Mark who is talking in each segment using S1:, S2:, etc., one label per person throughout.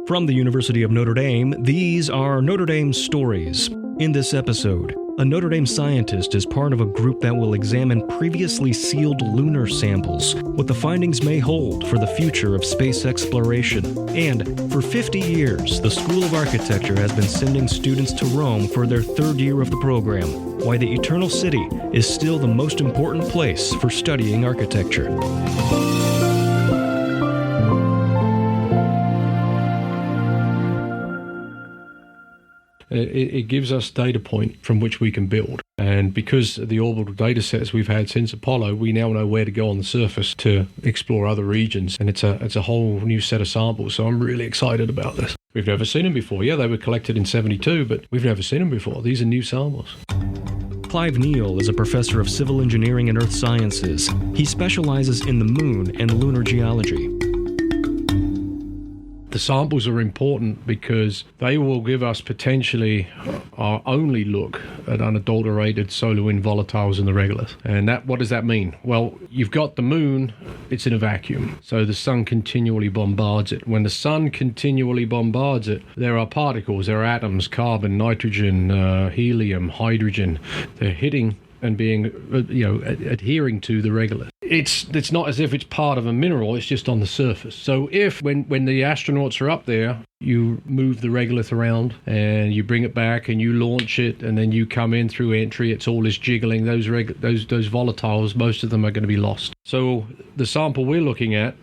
S1: From the University of Notre Dame, these are Notre Dame Stories. In this episode, a Notre Dame scientist is part of a group that will examine previously sealed lunar samples, what the findings may hold for the future of space exploration. And for 50 years, the School of Architecture has been sending students to Rome for their third year of the program, why the Eternal City is still the most important place for studying architecture.
S2: It gives us data point from which we can build. And because of the orbital data sets we've had since Apollo, we now know where to go on the surface to explore other regions. And it's a whole new set of samples. So I'm really excited about this. We've never seen them before. Yeah, they were collected in 72, but we've never seen them before. These are new samples.
S1: Clive is a professor of civil engineering and earth sciences. He specializes in the moon and lunar geology.
S2: The samples are important because they will give us potentially our only look at unadulterated solar wind volatiles in the regolith. And what does that mean? Well, you've got the moon, it's in a vacuum, so the sun continually bombards it. When the sun continually bombards it, there are particles, there are atoms, carbon, nitrogen, helium, hydrogen. They're hitting and being, adhering to the regolith. It's not as if it's part of a mineral, it's just on the surface. So if, when the astronauts are up there, you move the regolith around and you bring it back and you launch it and then you come in through entry, it's all this jiggling, those volatiles, most of them are going to be lost. So the sample we're looking at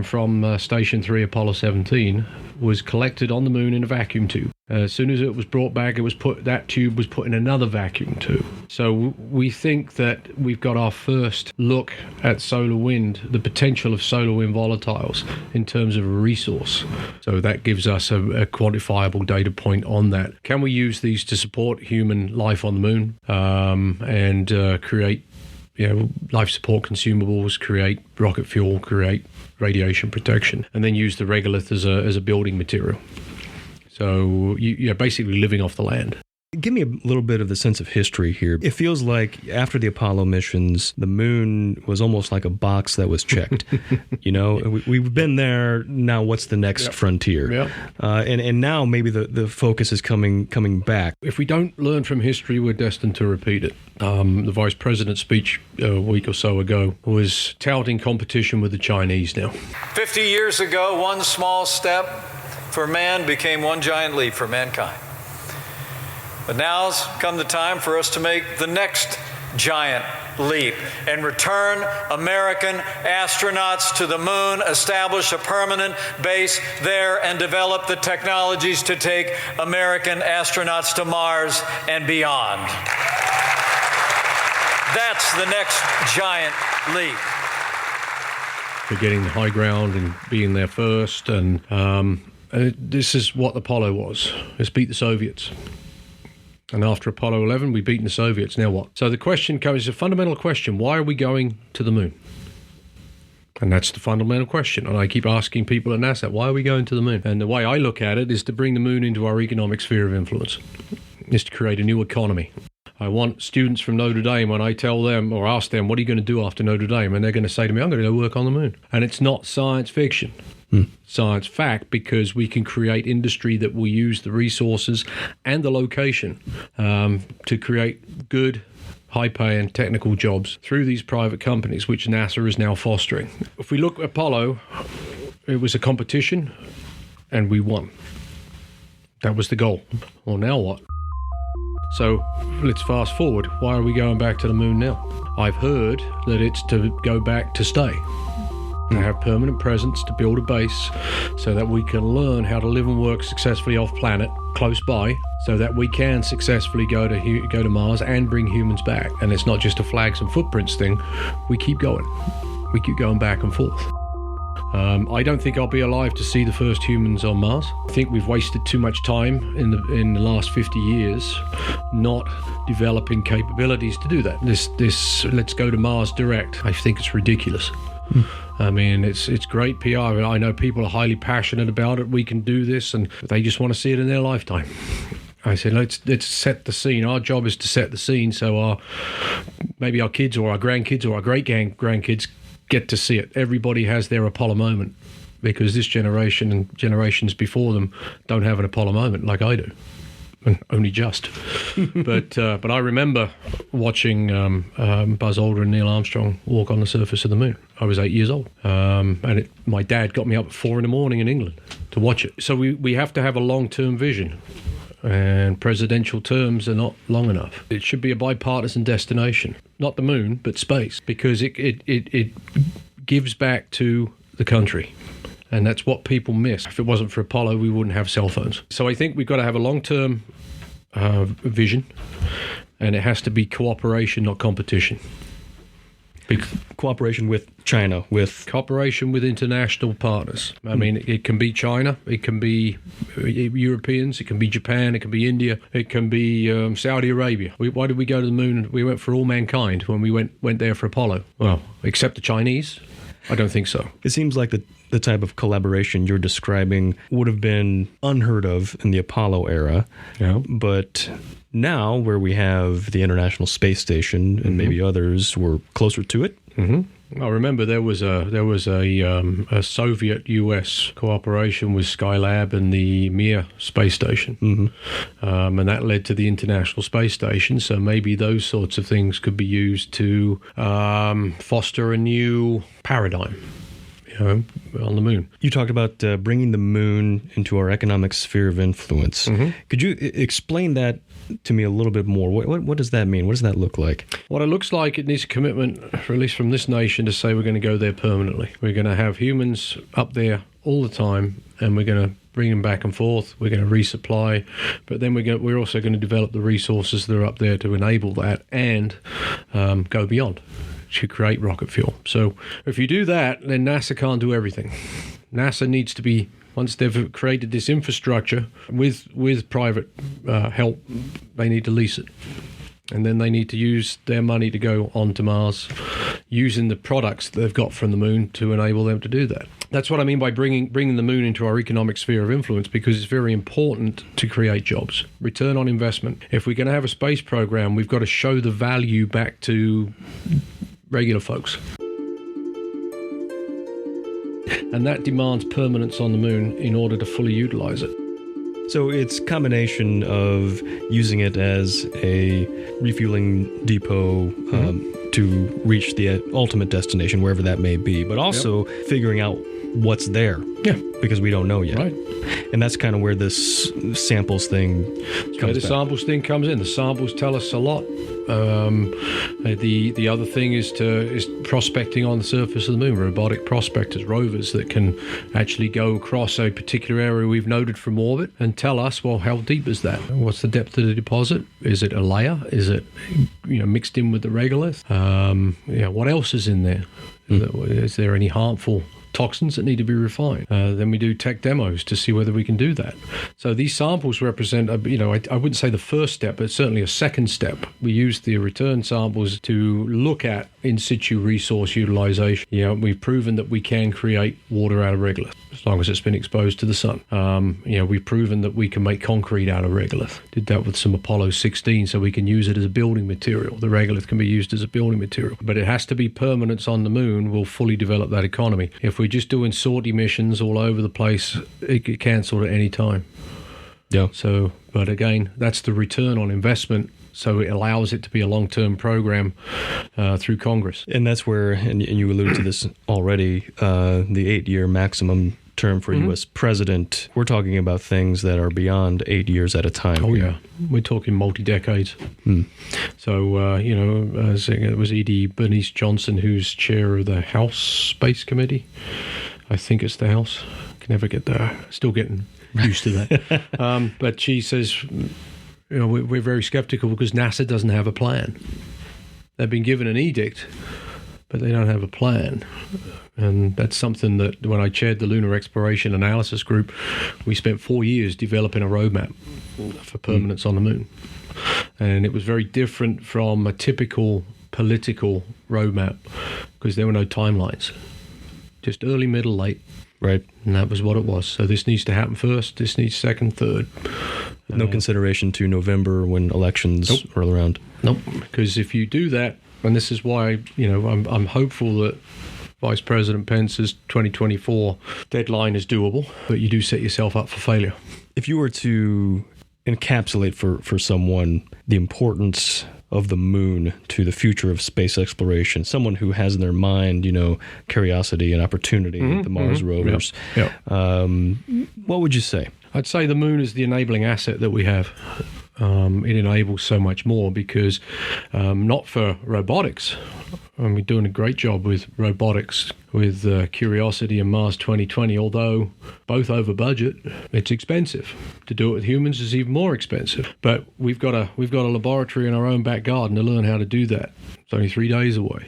S2: from Station 3 Apollo 17 was collected on the moon in a vacuum tube. As soon as it was brought back, that tube was put in another vacuum tube. So we think that we've got our first look at solar wind, the potential of solar wind volatiles in terms of a resource. So that gives us a quantifiable data point on that. Can we use these to support human life on the moon and create life support consumables, create rocket fuel, create radiation protection, and then use the regolith as a building material? So you're basically living off the land.
S1: Give me a little bit of the sense of history here. It feels like after the Apollo missions, the moon was almost like a box that was checked. We've been there. Now what's the next frontier? Yep. And now maybe the focus is coming back.
S2: If we don't learn from history, we're destined to repeat it. The vice president's speech a week or so ago was touting competition with the Chinese now.
S3: 50 years ago, one small step for man became one giant leap for mankind. But now's come the time for us to make the next giant leap and return American astronauts to the moon, establish a permanent base there, and develop the technologies to take American astronauts to Mars and beyond. That's the next giant leap.
S2: For getting the high ground and being there first, and this is what Apollo was. Let's beat the Soviets. And after Apollo 11, we've beaten the Soviets. Now what? So the question comes, a fundamental question. Why are we going to the moon? And that's the fundamental question. And I keep asking people at NASA, why are we going to the moon? And the way I look at it is to bring the moon into our economic sphere of influence. Is to create a new economy. I want students from Notre Dame, when I tell them or ask them, what are you going to do after Notre Dame? And they're going to say to me, I'm going to go work on the moon. And it's not science fiction. Science fact, because we can create industry that will use the resources and the location to create good, high-paying technical jobs through these private companies, which NASA is now fostering. If we look at Apollo, it was a competition, and we won. That was the goal. Well, now what? So let's fast forward. Why are we going back to the moon now? I've heard that it's to go back to stay. To have permanent presence, to build a base so that we can learn how to live and work successfully off planet close by, so that we can successfully go to Mars and bring humans back. And it's not just a flags and footprints thing. We keep going. We keep going back and forth. I don't think I'll be alive to see the first humans on Mars. I think we've wasted too much time in the last 50 years not developing capabilities to do that. This let's go to Mars direct, I think it's ridiculous. I mean, it's great PR. I know people are highly passionate about it. We can do this, and they just want to see it in their lifetime. I said, let's set the scene. Our job is to set the scene so maybe our kids or our grandkids or our great-grandkids get to see it. Everybody has their Apollo moment. because this generation and generations before them don't have an Apollo moment like I do. And only just. But I remember watching Buzz Aldrin and Neil Armstrong walk on the surface of the moon. I was 8 years old. And my dad got me up at 4 a.m. in England to watch it. So we have to have a long-term vision. And presidential terms are not long enough. It should be a bipartisan destination. Not the moon, but space. Because it gives back to the country. And that's what people miss. If it wasn't for Apollo, we wouldn't have cell phones. So I think we've got to have a long-term vision, and it has to be cooperation, not competition.
S1: Cooperation with China, with...
S2: Cooperation with international partners. I mean, it can be China, it can be Europeans, it can be Japan, it can be India, it can be Saudi Arabia. Why did we go to the moon? We went for all mankind when we went there for Apollo. Well, except the Chinese? I don't think so.
S1: It seems like the type of collaboration you're describing would have been unheard of in the Apollo era.
S2: Yeah.
S1: But now, where we have the International Space Station and maybe others, we're closer to it.
S2: I remember there was a Soviet-U.S. cooperation with Skylab and the Mir space station, and that led to the International Space Station. So maybe those sorts of things could be used to foster a new paradigm, on the moon.
S1: You talked about bringing the moon into our economic sphere of influence. Could you explain that to me a little bit more? What does that mean? What does that look like?
S2: What it looks like, it needs a commitment, at least from this nation, to say we're going to go there permanently. We're going to have humans up there all the time, and we're going to bring them back and forth. We're going to resupply, but then we're also going to develop the resources that are up there to enable that and go beyond, to create rocket fuel. So if you do that, then NASA can't do everything. NASA needs to be, once they've created this infrastructure with private help, they need to lease it. And then they need to use their money to go onto Mars, using the products that they've got from the moon to enable them to do that. That's what I mean by bringing the moon into our economic sphere of influence, because it's very important to create jobs. Return on investment. If we're going to have a space program, we've got to show the value back to regular folks. And that demands permanence on the moon in order to fully utilize it.
S1: So it's a combination of using it as a refueling depot to reach the ultimate destination, wherever that may be, but also figuring out what's there.
S2: Yeah.
S1: Because we don't know yet.
S2: Right.
S1: And that's kind of where this samples thing comes
S2: the samples thing comes in. The samples tell us a lot. The other thing is prospecting on the surface of the moon. Robotic prospectors, rovers that can actually go across a particular area we've noted from orbit and tell us, well, how deep is that? What's the depth of the deposit? Is it a layer? Is it mixed in with the regolith? What else is in there? Is there any harmful toxins that need to be refined? Then we do tech demos to see whether we can do that. So these samples represent, I wouldn't say the first step, but certainly a second step. We use the return samples to look at in situ resource utilization. We've proven that we can create water out of regolith as long as it's been exposed to the sun. We've proven that we can make concrete out of regolith. Did that with some Apollo 16, so we can use it as a building material. The regolith can be used as a building material, but it has to be permanence on the moon. Will fully develop that economy. If we're just doing sortie missions all over the place, it get cancelled at any time.
S1: Yeah.
S2: So, but again, that's the return on investment. So it allows it to be a long-term program through Congress.
S1: And that's where, and you alluded to this already, the 8-year maximum term for U.S. president. We're talking about things that are beyond 8 years at a time.
S2: Oh, yeah. We're talking multi-decades. So, it was E.D. Bernice Johnson, who's chair of the House Space Committee. I think it's the House. Can never get there. Still getting used to that. But she says, we're very skeptical because NASA doesn't have a plan. They've been given an edict, but they don't have a plan. And that's something that when I chaired the Lunar Exploration Analysis Group, we spent 4 years developing a roadmap for permanence on the moon. And it was very different from a typical political roadmap because there were no timelines. Just early, middle, late.
S1: Right.
S2: And that was what it was. So this needs to happen first, this needs second, third.
S1: No consideration to November when elections roll around.
S2: Nope. Because if you do that, and this is why, I'm hopeful that Vice President Pence's 2024 deadline is doable, but you do set yourself up for failure.
S1: If you were to encapsulate for someone the importance of the moon to the future of space exploration, someone who has in their mind, curiosity and opportunity, the Mars rovers, what would you say?
S2: I'd say the moon is the enabling asset that we have. It enables so much more because not for robotics. We're doing a great job with robotics, with Curiosity and Mars 2020, although both over budget. It's expensive. To do it with humans is even more expensive. But we've got a laboratory in our own back garden to learn how to do that. It's only 3 days away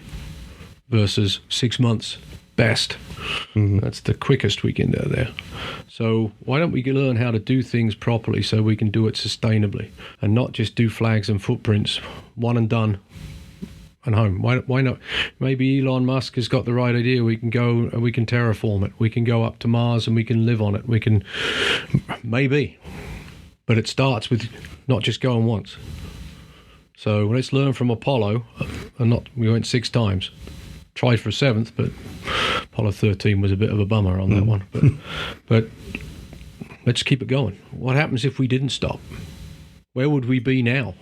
S2: versus 6 months best. That's the quickest we can do there. So why don't we learn how to do things properly so we can do it sustainably and not just do flags and footprints, one and done and home? Why not? Maybe Elon Musk has got the right idea. We can go and we can terraform it. We can go up to Mars and we can live on it. We can, maybe. But it starts with not just going once. So let's learn from Apollo. We went 6 times. Tried for a 7th, but Apollo 13 was a bit of a bummer on that one. But let's keep it going. What happens if we didn't stop? Where would we be now?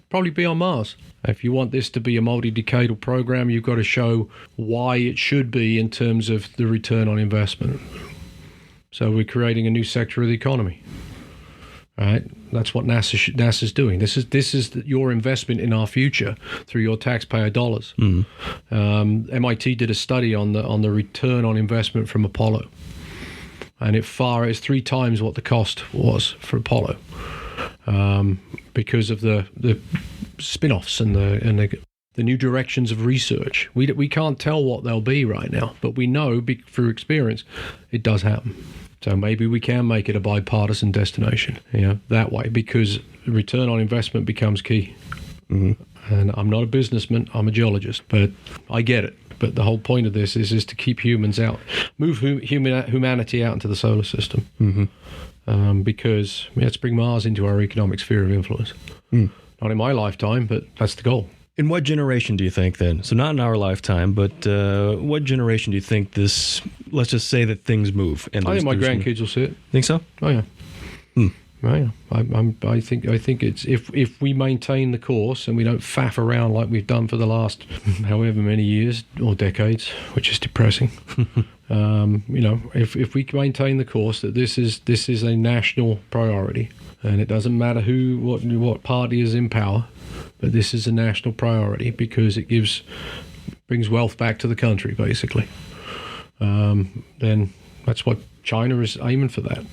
S2: Probably be on Mars. If you want this to be a multi-decadal program, you've got to show why it should be in terms of the return on investment. So we're creating a new sector of the economy. Right? That's what NASA's doing. This is your investment in our future through your taxpayer dollars. MIT did a study on the return on investment from Apollo, and it's 3 times what the cost was for Apollo, because of the spin-offs and the new directions of research. We can't tell what they'll be right now, but we know through experience it does happen. So maybe we can make it a bipartisan destination, that way, because return on investment becomes key. And I'm not a businessman, I'm a geologist, but I get it. But the whole point of this is to keep humans out, move humanity out into the solar system, because let's bring Mars into our economic sphere of influence. Not in my lifetime, but that's the goal.
S1: In what generation do you think then? So not in our lifetime, but what generation do you think this, let's just say that things move? And
S2: I think my grandkids will see it.
S1: Think so?
S2: Oh, yeah. Oh, yeah. I think it's, if we maintain the course and we don't faff around like we've done for the last however many years or decades, which is depressing. If we maintain the course that this is a national priority, and it doesn't matter what party is in power, but this is a national priority because it brings wealth back to the country, basically. Then that's what China is aiming for. That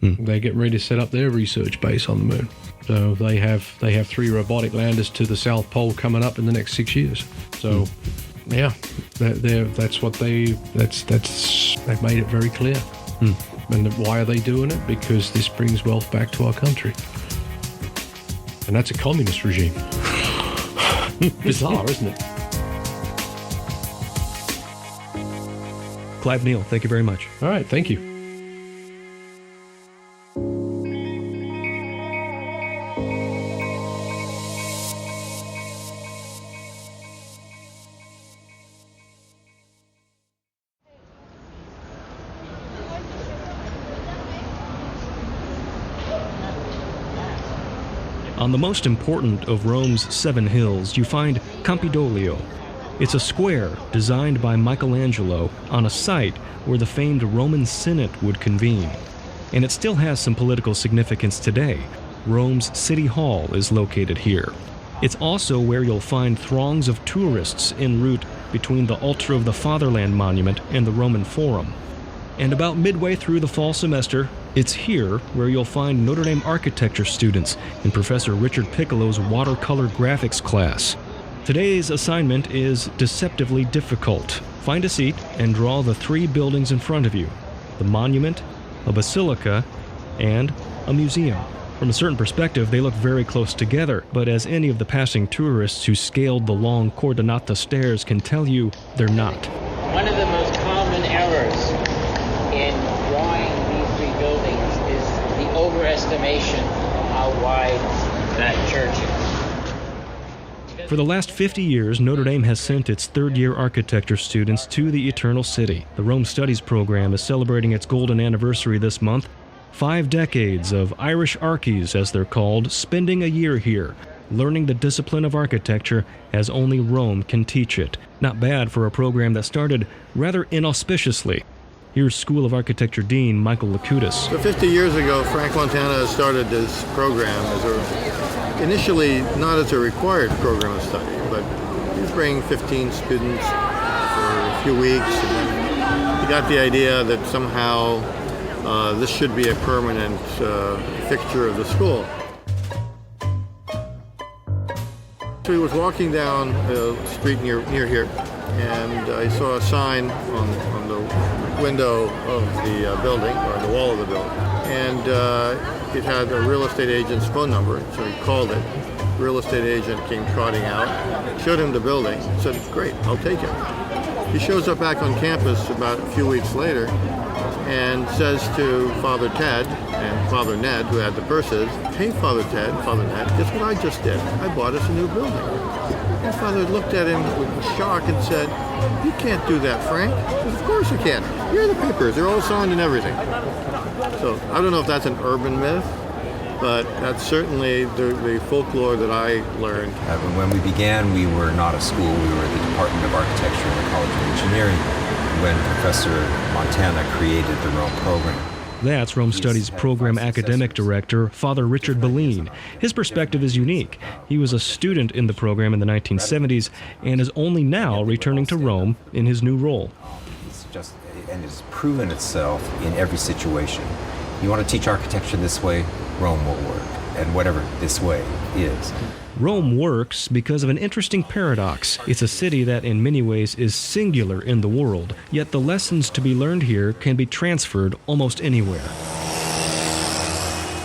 S2: they're getting ready to set up their research base on the moon. So they have 3 robotic landers to the South Pole coming up in the next 6 years. So yeah, that's what they've made it very clear. And why are they doing it? Because this brings wealth back to our country. And that's a communist regime. Bizarre, isn't it?
S1: Clive Neal, thank you very much.
S2: All right, thank you.
S1: On the most important of Rome's 7 hills, you find Campidoglio. It's a square designed by Michelangelo on a site where the famed Roman Senate would convene. And it still has some political significance today. Rome's City Hall is located here. It's also where you'll find throngs of tourists en route between the Altar of the Fatherland Monument and the Roman Forum. And about midway through the fall semester, it's here where you'll find Notre Dame architecture students in Professor Richard Piccolo's watercolor graphics class. Today's assignment is deceptively difficult. Find a seat and draw the 3 buildings in front of you: the monument, a basilica, and a museum. From a certain perspective, they look very close together, but as any of the passing tourists who scaled the long Cordonata stairs can tell you, they're not.
S4: One of the most common errors in drawing these 3 buildings is the overestimation of how wide that church is.
S1: For the last 50 years, Notre Dame has sent its third-year architecture students to the Eternal City. The Rome Studies program is celebrating its golden anniversary this month. 5 decades of Irish Archies, as they're called, spending a year here, learning the discipline of architecture as only Rome can teach it. Not bad for a program that started rather inauspiciously. Here's School of Architecture Dean Michael Lakutis.
S5: So 50 years ago, Frank Montana started this program initially not as a required program of study, but he was bringing 15 students for a few weeks, and then he got the idea that somehow this should be a permanent fixture of the school. So he was walking down a street near here, and I saw a sign on the window of the building, or on the wall of the building, and it had a real estate agent's phone number, so he called it. The real estate agent came trotting out, showed him the building, said, "Great, I'll take it." He shows up back on campus about a few weeks later and says to Father Ted and Father Ned, who had the purses, "Hey, Father Ted, Father Ned, guess what I just did? I bought us a new building." And Father looked at him with shock and said, "You can't do that, Frank." He said, "Of course I can. Here are the papers. They're all signed and everything." So I don't know if that's an urban myth, but that's certainly the folklore that I learned.
S6: When we began, we were not a school. We were the Department of Architecture and the College of Engineering when Professor Montana created the Rome program.
S1: That's Rome Studies Program Academic Director, Father Richard Belline. His perspective is unique. He was a student in the program in the 1970s and is only now returning to Rome in his new role.
S6: And it's proven itself in every situation. You want to teach architecture this way, Rome will work, and whatever this way is.
S1: Rome works because of an interesting paradox. It's a city that in many ways is singular in the world, yet the lessons to be learned here can be transferred almost anywhere.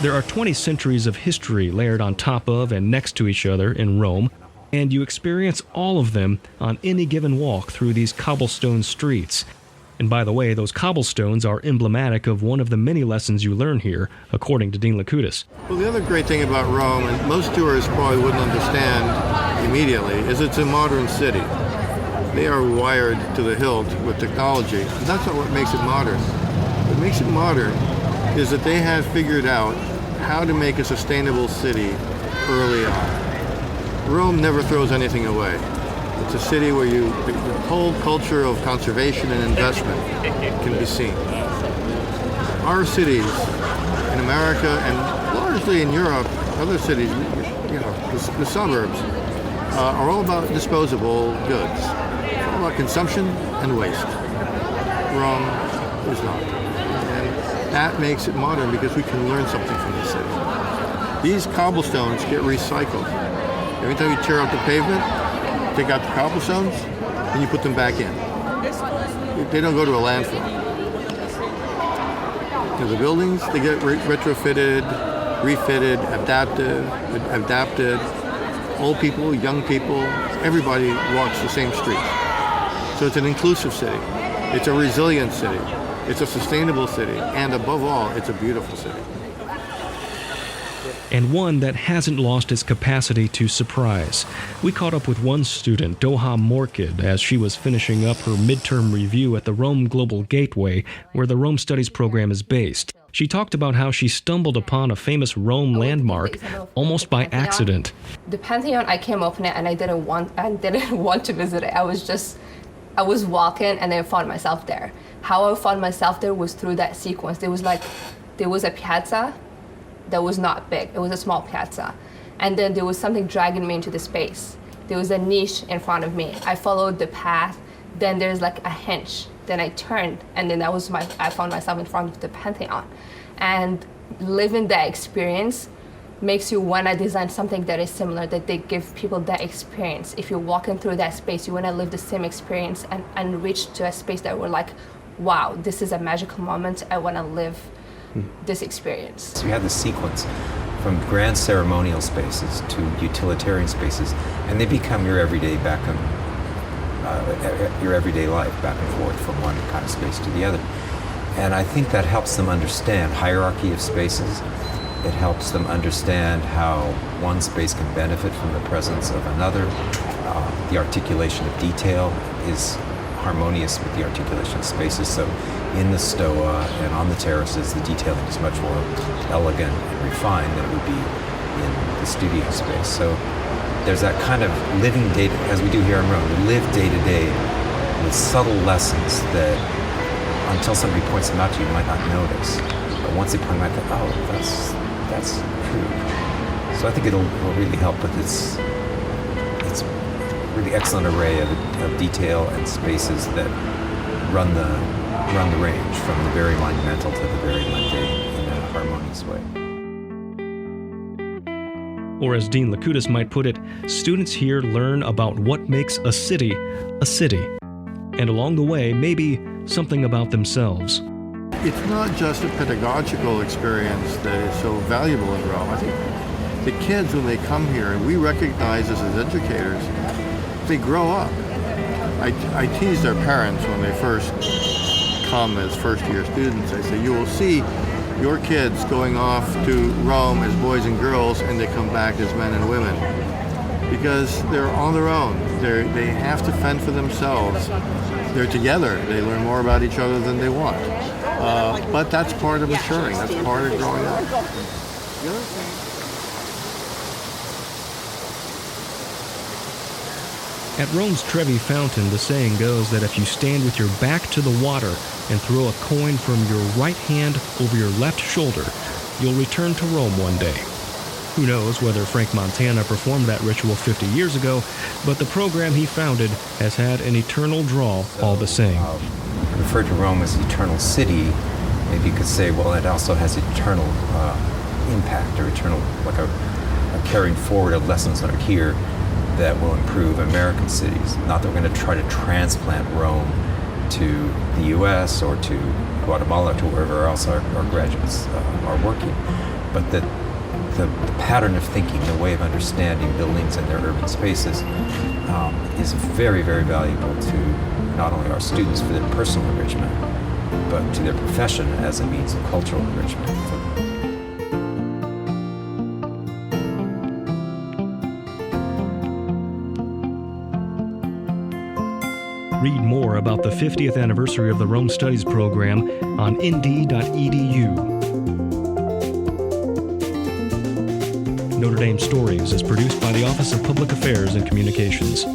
S1: There are 20 centuries of history layered on top of and next to each other in Rome, and you experience all of them on any given walk through these cobblestone streets. And by the way, those cobblestones are emblematic of one of the many lessons you learn here, according to Dean Lakutis.
S5: Well, the other great thing about Rome, and most tourists probably wouldn't understand immediately, is it's a modern city. They are wired to the hilt with technology. And that's not what makes it modern. What makes it modern is that they have figured out how to make a sustainable city early on. Rome never throws anything away. It's a city where the whole culture of conservation and investment can be seen. Our cities in America and largely in Europe, other cities, the suburbs, are all about disposable goods. It's all about consumption and waste. Rome is not. And that makes it modern because we can learn something from this city. These cobblestones get recycled. Every time you tear out the pavement, take out the cobblestones, and you put them back in. They don't go to a landfill. The buildings, they get retrofitted, refitted, adapted. Old people, young people, everybody walks the same street. So it's an inclusive city. It's a resilient city. It's a sustainable city. And above all, it's a beautiful city.
S1: And one that hasn't lost its capacity to surprise. We caught up with one student, Doha Morkid, as she was finishing up her midterm review at the Rome Global Gateway, where the Rome Studies program is based. She talked about how she stumbled upon a famous Rome landmark almost by accident.
S7: The Pantheon, I came upon it and I didn't want to visit it. I was walking and I found myself there. How I found myself there was through that sequence. There was a piazza that was not big. It was a small piazza. And then there was something dragging me into the space. There was a niche in front of me. I followed the path. Then there's like a hinge. Then I turned, and then I found myself in front of the Pantheon. And living that experience makes you want to design something that is similar, that they give people that experience. If you're walking through that space, you want to live the same experience and reach to a space that we're like, wow, this is a magical moment. I want to live this experience.
S6: So you have the sequence from grand ceremonial spaces to utilitarian spaces, and they become your everyday life, back and forth from one kind of space to the other. And I think that helps them understand hierarchy of spaces, It helps them understand how one space can benefit from the presence of another. The articulation of detail is harmonious with the articulation of spaces. So in the stoa and on the terraces, the detailing is much more elegant and refined than it would be in the studio space. So there's that kind of living day, as we do here in Rome. We live day to day with subtle lessons that, until somebody points them out to you, you might not notice. But once they point them out, oh, that's true. So I think it'll really help with its really excellent array of detail and spaces that run the range from the very monumental to the very mundane in a harmonious way.
S1: Or as Dean Lakutis might put it, students here learn about what makes a city, and along the way, maybe something about themselves.
S5: It's not just a pedagogical experience that is so valuable in Rome. I think the kids, when they come here, and we recognize this as educators, they grow up. I tease their parents when they first come as first-year students. I say, you will see your kids going off to Rome as boys and girls, and they come back as men and women. Because they're on their own. They have to fend for themselves. They're together. They learn more about each other than they want. But that's part of maturing. That's part of growing up.
S1: At Rome's Trevi Fountain, the saying goes that if you stand with your back to the water and throw a coin from your right hand over your left shoulder, you'll return to Rome one day. Who knows whether Frank Montana performed that ritual 50 years ago, but the program he founded has had an eternal draw all the same.
S6: Refer to Rome as eternal city, maybe you could say, well, it also has eternal impact or eternal, like a carrying forward of lessons learned here that will improve American cities. Not that we're going to try to transplant Rome to the U.S. or to Guatemala, to wherever else our graduates are working, but that the pattern of thinking, the way of understanding buildings and their urban spaces is very, very valuable to not only our students for their personal enrichment, but to their profession as a means of cultural enrichment.
S1: Read more about the 50th anniversary of the Rome Studies program on nd.edu. Notre Dame Stories is produced by the Office of Public Affairs and Communications.